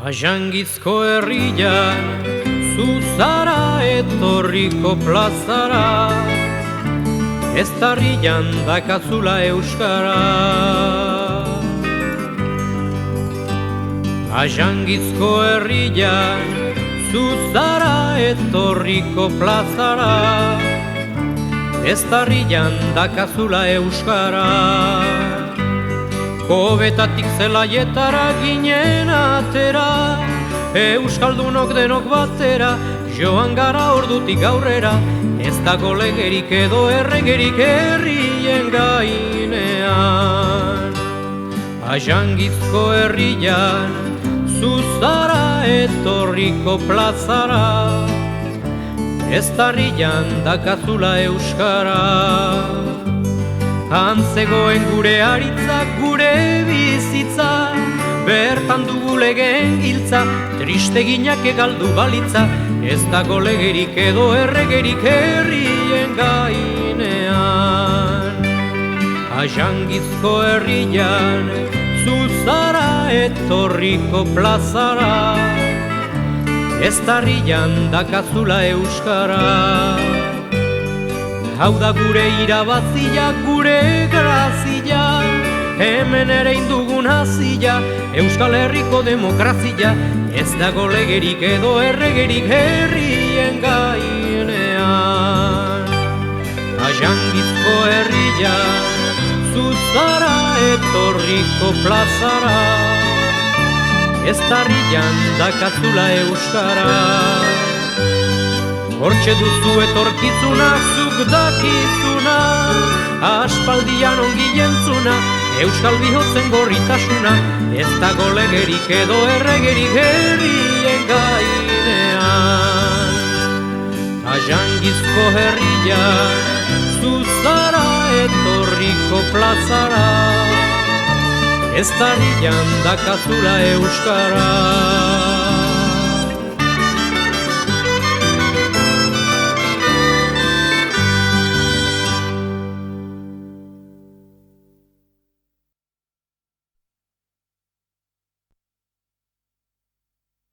Ajangizko herrian, zuzara etorriko plazara, ez tarrian dakazula euskara. Ajangizko herrian, zuzara etorriko plazara, ez tarrian dakazula euskara. Kobetatik zelaietara ginen atera, euskaldunok denok batera, joan gara ordutik aurrera, ez dago legerik edo erregerik herrien gainean. Ajangizko herrian, zuzara etorriko plazara, ez tarrian dakazula euskara. Antzegoen gure aritza, gure bizitza, bertan dugu legeen giltza, tristeginak egaldu balitza, ez dago legerik edo erregerik herrien gainean. Ajangizko herrian, zuzara etorriko plazara, ez tarrian dakazula euskara. Hau da gure irabazia, gure grazia, hemen ere indugun hazia, Euskal Herriko demokrazia, ez dago legerik edo erregerik herrien gainean. Ajangizko herrian, zuzara etorriko plazara, ez tarrian dakazula euskara. Hortxe duzu etorkizuna, zuk dakizuna, aspaldian ongi jentzuna, euskal bihotzen gorritasuna, ez dago legerik edo erregerik herrien gainean. Ajangizko herrian, zuzara etorriko plazara, ez tarrian dakazula euskara.